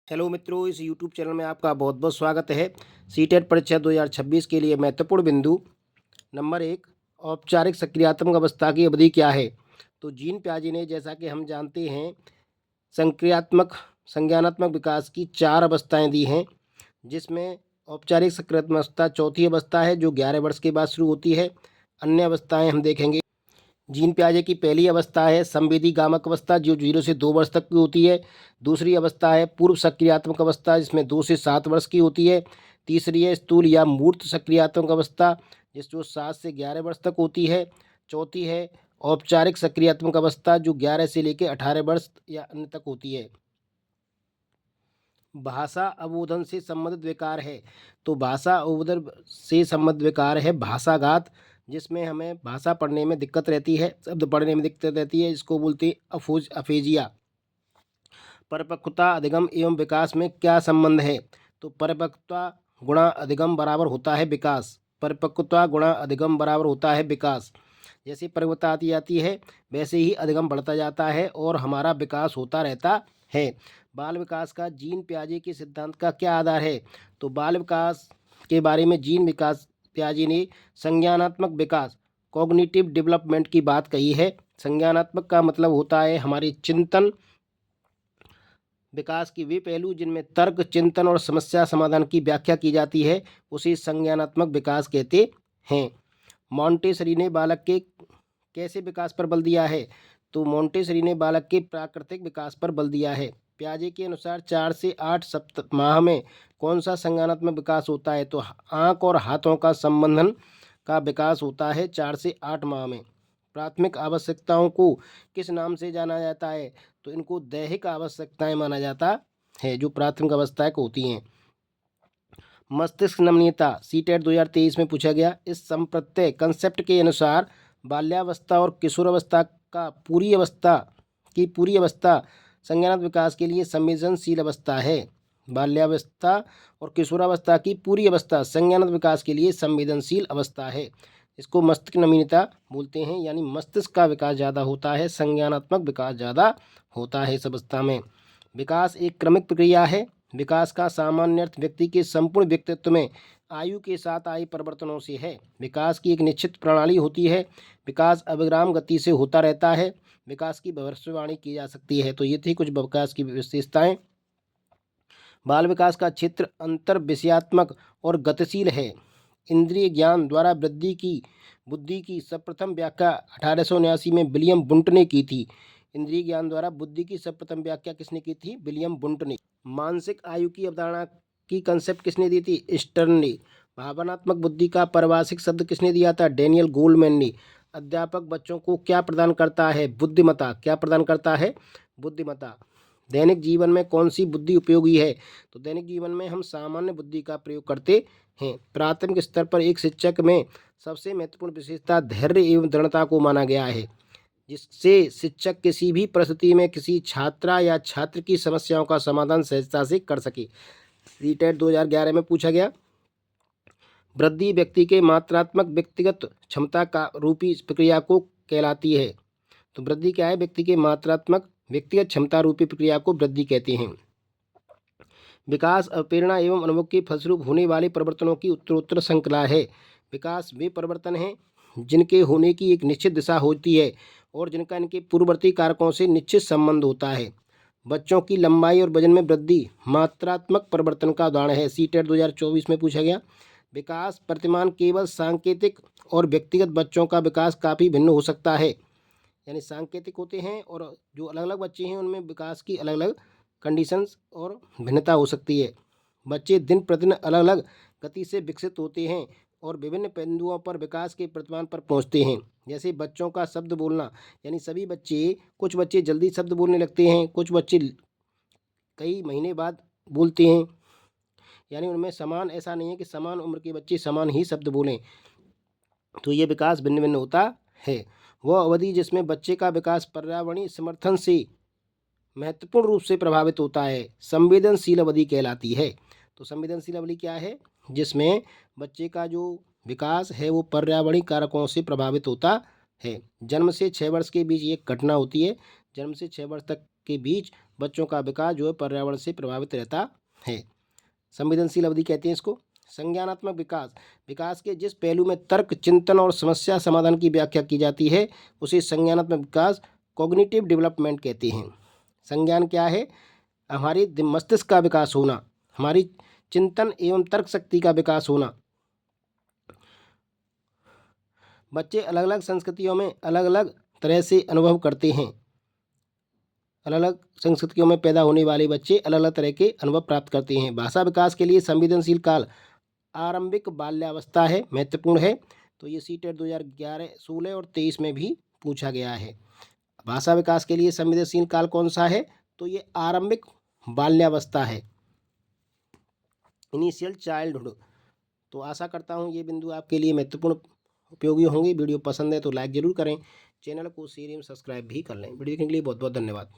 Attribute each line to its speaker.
Speaker 1: Hello मित्रों, इस YouTube channel में आपका बहुत बहुत स्वागत है। सीटेट परीक्षा 2026 के लिए महत्वपूर्ण बिंदु नंबर 1, औपचारिक सक्रियात्मक अवस्था की अवधि क्या है। तो जीन प्याजे ने, जैसा कि हम जानते हैं, संक्रियात्मक संज्ञानात्मक विकास की 4 अवस्थाएं दी हैं, जिसमें औपचारिक सक्रियात्मक अवस्था चौथी अवस्था है, जो 11 वर्ष के बाद शुरू होती है। अन्य अवस्थाएं हम देखेंगे। जीन प्याजे की पहली अवस्था है संवेदी गामक अवस्था, जो 0 से 2 वर्ष तक की होती है। दूसरी अवस्था है पूर्व सक्रियात्मक अवस्था, जिसमें 2 से 7 वर्ष की होती है। तीसरी है स्थूल या मूर्त सक्रियात्मक अवस्था, जो 7 से 11 वर्ष तक होती है। चौथी है औपचारिक सक्रियात्मक अवस्था, जो 11 से लेकर 18 वर्ष या अन्य तक होती है। भाषा अवबोधन से संबंधित विकार है। तो भाषा अवबोधन से संबंधित विकार है भाषाघात, जिसमें हमें भाषा पढ़ने में दिक्कत रहती है, शब्द पढ़ने में दिक्कत रहती है। इसको बोलते हैं अफेजिया। परिपक्वता अधिगम एवं विकास में क्या संबंध है। तो परिपक्वता गुणा अधिगम बराबर होता है विकास। परिपक्वता गुणा अधिगम बराबर होता है विकास। जैसे परिपक्वता आती जाती है, वैसे ही अधिगम बढ़ता जाता है और हमारा विकास होता रहता है। बाल विकास का जीन प्याजे के सिद्धांत का क्या आधार है। तो बाल विकास के बारे में जीन विकास प्याजे ने संज्ञानात्मक विकास, कॉग्निटिव डेवलपमेंट की बात कही है। संज्ञानात्मक का मतलब होता है हमारी चिंतन विकास की वे पहलू जिनमें तर्क, चिंतन और समस्या समाधान की व्याख्या की जाती है, उसे संज्ञानात्मक विकास कहते हैं। मॉन्टेसरी ने बालक के कैसे विकास पर बल दिया है। तो मॉन्टेसरी ने बालक के प्राकृतिक विकास पर बल दिया है। प्याजे के अनुसार 4 से 8 सप्ताह में कौन सा संज्ञानात्मक विकास होता है। तो आँख और हाथों का संबंधन का विकास होता है 4 से 8 माह में। प्राथमिक आवश्यकताओं को किस नाम से जाना जाता है। तो इनको दैहिक आवश्यकताएं माना जाता है, जो प्राथमिक अवस्थाएं होती हैं। मस्तिष्क नमनीयता सीटेट 2023 में पूछा गया। इस संप्रत्यय कंसेप्ट के अनुसार बाल्यावस्था और किशोरावस्था का पूरी अवस्था संज्ञानात्मक विकास के लिए संवेदनशील अवस्था है। बाल्यावस्था और किशोरावस्था की पूरी अवस्था संज्ञानात्मक विकास के लिए संवेदनशील अवस्था है। इसको मस्तिष्क नमनीयता बोलते हैं, यानी मस्तिष्क का विकास ज़्यादा होता है, संज्ञानात्मक विकास ज़्यादा होता है इस अवस्था में। विकास एक क्रमिक प्रक्रिया है। विकास का सामान्य अर्थ व्यक्ति के संपूर्ण व्यक्तित्व में आयु के साथ आए परिवर्तनों से है। विकास की एक निश्चित प्रणाली होती है। विकास अविराम गति से होता रहता है। विकास की भविष्यवाणी की जा सकती है। तो ये थी कुछ विकास की विशेषताएं। बाल विकास का क्षेत्र अंतर विषयात्मक और गतिशील है। इंद्रिय ज्ञान द्वारा वृद्धि की बुद्धि की सर्वप्रथम व्याख्या 1879 में विलियम वुंट ने की थी। इंद्रिय ज्ञान द्वारा बुद्धि की सर्वप्रथम व्याख्या किसने की थी? विलियम वुंट ने। मानसिक आयु की अवधारणा की कंसेप्ट किसने दी थी? स्टर्न ने। भावनात्मक बुद्धि का पारिभाषिक शब्द किसने दिया था? डेनियल गोल्डमैन ने। अध्यापक बच्चों को क्या प्रदान करता है? बुद्धिमत्ता। क्या प्रदान करता है? बुद्धिमत्ता। दैनिक जीवन में कौन सी बुद्धि उपयोगी है? तो दैनिक जीवन में हम सामान्य बुद्धि का प्रयोग करते हैं। प्राथमिक स्तर पर एक शिक्षक में सबसे महत्वपूर्ण विशेषता धैर्य एवं दृढ़ता को माना गया है, जिससे शिक्षक किसी भी परिस्थिति में किसी छात्रा या छात्र की समस्याओं का समाधान सहजता से कर सके। सीटेट 2011 में पूछा गया। वृद्धि व्यक्ति के मात्रात्मक व्यक्तिगत क्षमता का रूपी प्रक्रिया को कहलाती है। तो वृद्धि क्या है? व्यक्ति के मात्रात्मक व्यक्तिगत क्षमता रूपी प्रक्रिया को वृद्धि कहते हैं। विकास प्रेरणा एवं अनुभव के फलस्वरूप होने वाले परिवर्तनों की उत्तरोत्तर श्रृंखला है। विकास वे परिवर्तन हैं जिनके होने की एक निश्चित दिशा होती है और जिनका इनके पूर्ववर्ती कारकों से निश्चित संबंध होता है। बच्चों की लंबाई और वजन में वृद्धि मात्रात्मक परिवर्तन का उदाहरण है। सीटेट 2024 में पूछा गया। विकास प्रतिमान केवल सांकेतिक और व्यक्तिगत बच्चों का विकास काफ़ी भिन्न हो सकता है, यानी सांकेतिक होते हैं और जो अलग अलग बच्चे हैं उनमें विकास की अलग अलग कंडीशंस और भिन्नता हो सकती है। बच्चे दिन प्रतिदिन अलग अलग गति से विकसित होते हैं और विभिन्न बिंदुओं पर विकास के प्रतिमान पर पहुंचते हैं। जैसे बच्चों का शब्द बोलना, यानी सभी बच्चे, कुछ बच्चे जल्दी शब्द बोलने लगते हैं, कुछ बच्चे कई महीने बाद बोलते हैं, यानी उनमें समान, ऐसा नहीं है कि समान उम्र के बच्चे समान ही शब्द बोलें। तो ये विकास भिन्न भिन्न होता है। वह अवधि जिसमें बच्चे का विकास पर्यावरणीय समर्थन से महत्वपूर्ण रूप से प्रभावित होता है, संवेदनशील अवधि कहलाती है। तो संवेदनशील अवधि क्या है? जिसमें बच्चे का जो विकास है वो पर्यावरणीय कारकों से प्रभावित होता है। जन्म से 6 वर्ष के बीच एक घटना होती है। जन्म से 6 वर्ष तक के बीच बच्चों का विकास जो है पर्यावरण से प्रभावित रहता है। संवेदनशील अवधि कहते हैं इसको। संज्ञानात्मक विकास, विकास के जिस पहलू में तर्क, चिंतन और समस्या समाधान की व्याख्या की जाती है उसे संज्ञानात्मक विकास, कॉग्निटिव डेवलपमेंट कहते हैं। संज्ञान क्या है? हमारी मस्तिष्क का विकास होना, हमारी चिंतन एवं तर्क शक्ति का विकास होना। बच्चे अलग अलग संस्कृतियों में अलग अलग तरह से अनुभव करते हैं। अलग अलग संस्कृतियों में पैदा होने वाले बच्चे अलग अलग तरह के अनुभव प्राप्त करते हैं। भाषा विकास के लिए संवेदनशील काल आरंभिक बाल्यावस्था है, महत्वपूर्ण है। तो ये सीटेट 2011, 16 और 23 में भी पूछा गया है। भाषा विकास के लिए संवेदनशील काल कौन सा है? तो ये आरंभिक बाल्यावस्था है, इनिशियल चाइल्डहुड। तो आशा करता हूँ ये बिंदु आपके लिए महत्वपूर्ण उपयोगी होंगे। वीडियो पसंद है तो लाइक ज़रूर करें, चैनल को शेयर एवं सब्सक्राइब भी कर लें। वीडियो देखने के लिए बहुत बहुत धन्यवाद।